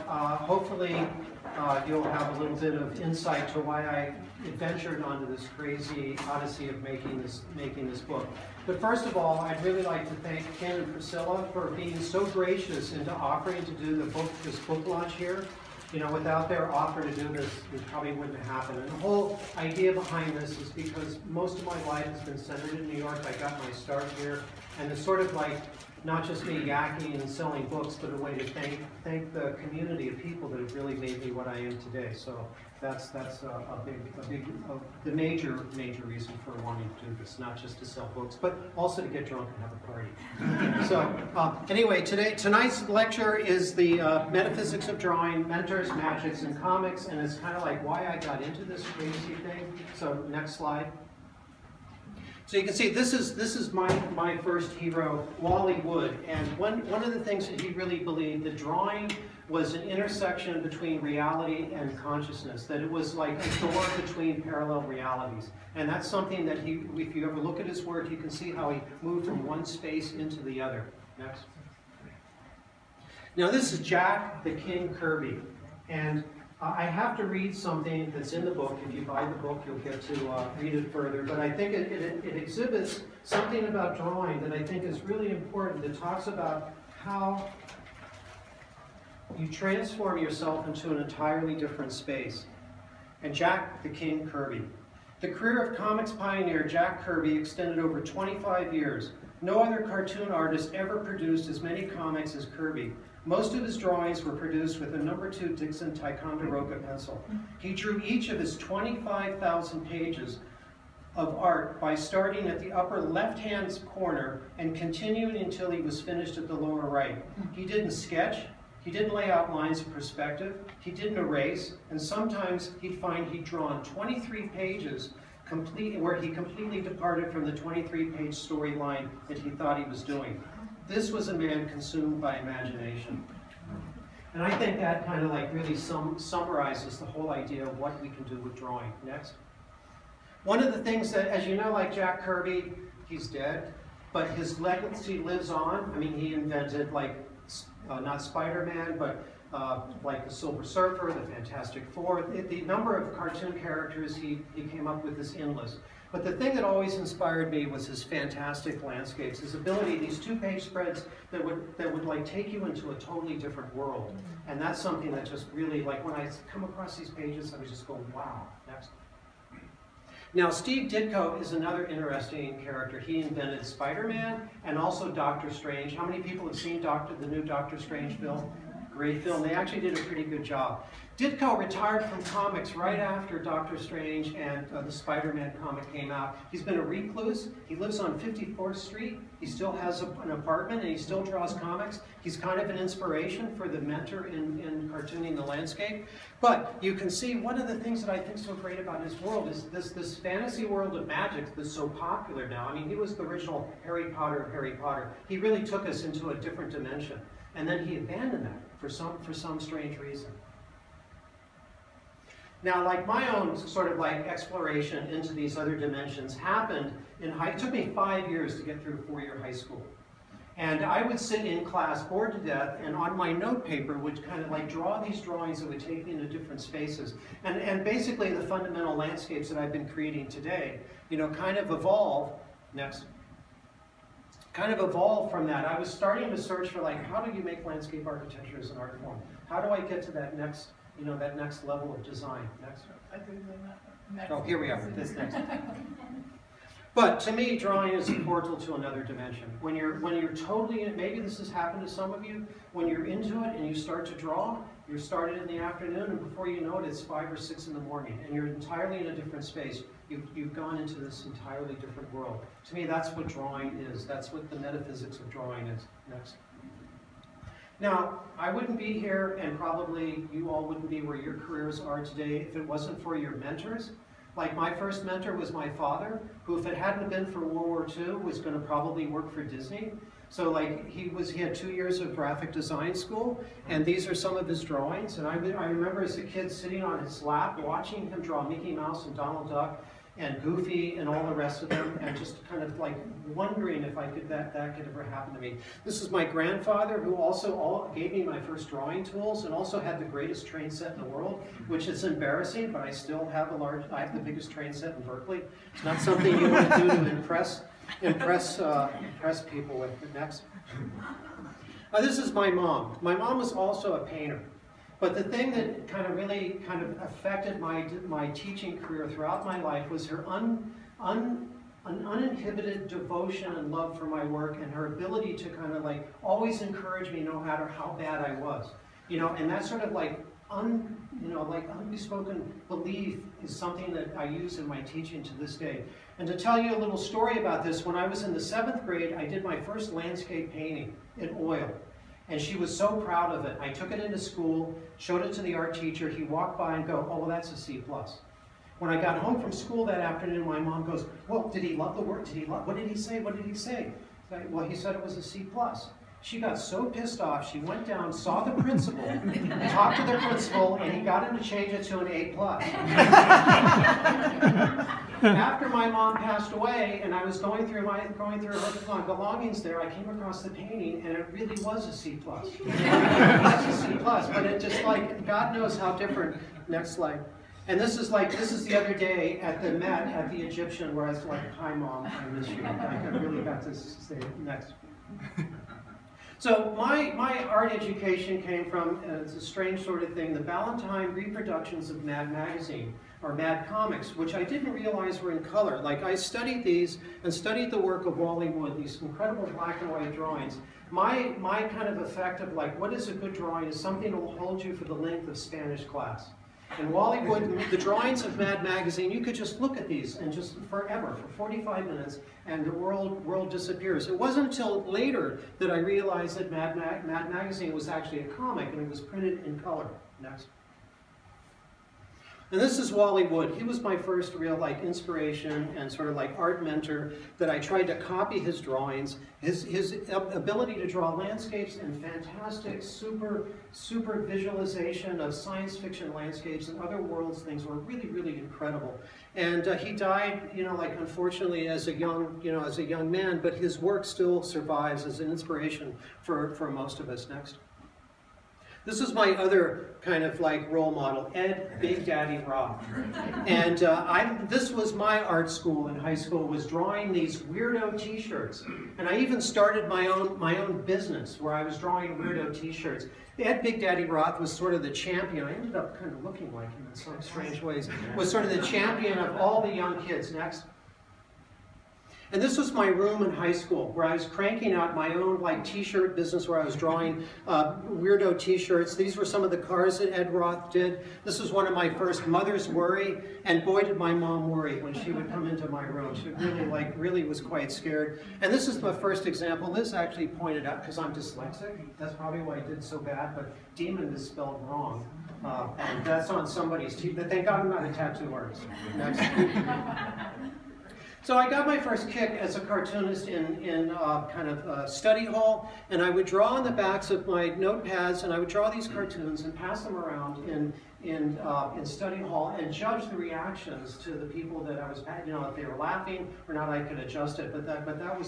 hopefully you'll have a little bit of insight to why I adventured onto this crazy odyssey of making this book. But first of all, I'd really like to thank Ken and Priscilla for being so gracious into offering to do this book launch here. You know, without their offer to do this, it probably wouldn't have happened. And the whole idea behind this is because most of my life has been centered in New York. I got my start here, and it's sort of like not just me yakking and selling books, but a way to thank the community of people that have really made me what I am today. So that's the major reason for wanting to do this, not just to sell books, but also to get drunk and have a party. So anyway, tonight's lecture is the Metaphysics of Drawing, Mentors, Magics, and Comics, and it's kind of like why I got into this crazy thing. So next slide. So you can see this is my first hero, Wally Wood, and one of the things that he really believed, that drawing was an intersection between reality and consciousness, that it was like a door between parallel realities. And that's something that if you ever look at his work, you can see how he moved from one space into the other. Next. Now this is Jack the King Kirby, and I have to read something that's in the book. If you buy the book, you'll get to read it further. But I think it exhibits something about drawing that I think is really important. It talks about how you transform yourself into an entirely different space. And Jack the King Kirby. The career of comics pioneer Jack Kirby extended over 25 years. No other cartoon artist ever produced as many comics as Kirby. Most of his drawings were produced with a No. 2 Dixon Ticonderoga pencil. He drew each of his 25,000 pages of art by starting at the upper left-hand corner and continuing until he was finished at the lower right. He didn't sketch, he didn't lay out lines of perspective, he didn't erase, and sometimes he'd find he'd drawn 23 pages where he completely departed from the 23-page storyline that he thought he was doing. This was a man consumed by imagination. And I think that kind of like really summarizes the whole idea of what we can do with drawing. Next. One of the things that, as you know, like Jack Kirby, he's dead, but his legacy lives on. I mean, he invented like, not Spider-Man, but like the Silver Surfer, the Fantastic Four. The number of cartoon characters he came up with is endless. But the thing that always inspired me was his fantastic landscapes, his ability, these 2-page spreads that would like take you into a totally different world. And that's something that just really, like when I come across these pages, I was just going, wow. Next. Now, Steve Ditko is another interesting character. He invented Spider-Man and also Doctor Strange. How many people have seen the new Doctor Strange film? Great film. They actually did a pretty good job. Ditko retired from comics right after Doctor Strange and the Spider-Man comic came out. He's been a recluse. He lives on 54th Street. He still has an apartment and he still draws comics. He's kind of an inspiration for the mentor in cartooning the landscape. But you can see one of the things that I think is so great about his world is this fantasy world of magic that's so popular now. I mean, he was the original Harry Potter of Harry Potter. He really took us into a different dimension. And then he abandoned that for some strange reason. Now, like my own sort of like exploration into these other dimensions happened it took me 5 years to get through 4-year high school. And I would sit in class bored to death and on my note paper would kind of like draw these drawings that would take me into different spaces. And basically the fundamental landscapes that I've been creating today, you know, kind of evolve, next, kind of evolved from that. I was starting to search for like, how do you make landscape architecture as an art form? How do I get to that next, you know, that next level of design? Next. Oh, here we are. This next. But to me, drawing is a portal to another dimension. When you're totally in it, maybe this has happened to some of you, when you're into it and you start to draw, you're started in the afternoon and before you know it, it's 5 or 6 in the morning and you're entirely in a different space. You've gone into this entirely different world. To me, that's what drawing is. That's what the metaphysics of drawing is. Next. Now, I wouldn't be here, and probably you all wouldn't be where your careers are today if it wasn't for your mentors. Like my first mentor was my father, who if it hadn't been for World War II, was going to probably work for Disney. So like he had 2 years of graphic design school, and these are some of his drawings. And I remember as a kid sitting on his lap, watching him draw Mickey Mouse and Donald Duck. and Goofy and all the rest of them, and just kind of like wondering if that could ever happen to me. This is my grandfather, who also gave me my first drawing tools and also had the greatest train set in the world, which is embarrassing, but I still have I have the biggest train set in Berkeley. It's not something you want to do to impress people with. Next. This is my mom. My mom was also a painter. But the thing that really affected my teaching career throughout my life was her uninhibited devotion and love for my work, and her ability to always encourage me no matter how bad I was. And that sort of unspoken belief is something that I use in my teaching to this day. And to tell you a little story about this, when I was in the 7th grade, I did my first landscape painting in oil. And she was so proud of it. I took it into school, showed it to the art teacher. He walked by and go, "Oh, well, that's a C+." When I got home from school that afternoon, my mom goes, "Well, did he love the work? What did he say? What did he say?" "Well, he said it was a C+." She got so pissed off, she went down, saw the principal, talked to the principal, and he got him to change it to an A+. After my mom passed away, and I was going through her belongings there, I came across the painting, and it really was a C+. It was a C+, but it just God knows how different. Next slide. And this is the other day at the Met at the Egyptian, where I was like, "Hi, Mom, I miss you." I really got to say it. Next. So my art education came from, it's a strange sort of thing, the Ballantine reproductions of Mad Magazine, or Mad Comics, which I didn't realize were in color. I studied these and studied the work of Wally Wood, these incredible black and white drawings. My kind of effect of what is a good drawing is something that will hold you for the length of Spanish class. And Wally Wood, the drawings of Mad Magazine, you could just look at these and just forever, for 45 minutes, and the world disappears. It wasn't until later that I realized that Mad Magazine was actually a comic, and it was printed in color. Next. And this is Wally Wood. He was my first real inspiration and sort of art mentor, that I tried to copy his drawings. His ability to draw landscapes and fantastic, super visualization of science fiction landscapes and other worlds things were really, really incredible. And he died, unfortunately as a young man, but his work still survives as an inspiration for most of us. Next. This is my other kind of role model, Ed Big Daddy Roth. And this was my art school in high school, was drawing these weirdo t-shirts. And I even started my own business where I was drawing weirdo t-shirts. Ed Big Daddy Roth was sort of the champion. I ended up kind of looking like him in some strange ways. Was sort of the champion of all the young kids. Next. And this was my room in high school, where I was cranking out my own t-shirt business, where I was drawing weirdo t-shirts. These were some of the cars that Ed Roth did. This was one of my first Mother's Worry, and boy did my mom worry when she would come into my room. She really was quite scared. And this is my first example. This actually pointed out, because I'm dyslexic, that's probably why I did so bad, but demon is spelled wrong. And that's on somebody's teeth. But thank God I'm not a tattoo artist. Next. So I got my first kick as a cartoonist in study hall, and I would draw on the backs of my notepads, and I would draw these cartoons and pass them around in study hall and judge the reactions to the people that I was, if they were laughing or not, I could adjust it, but that was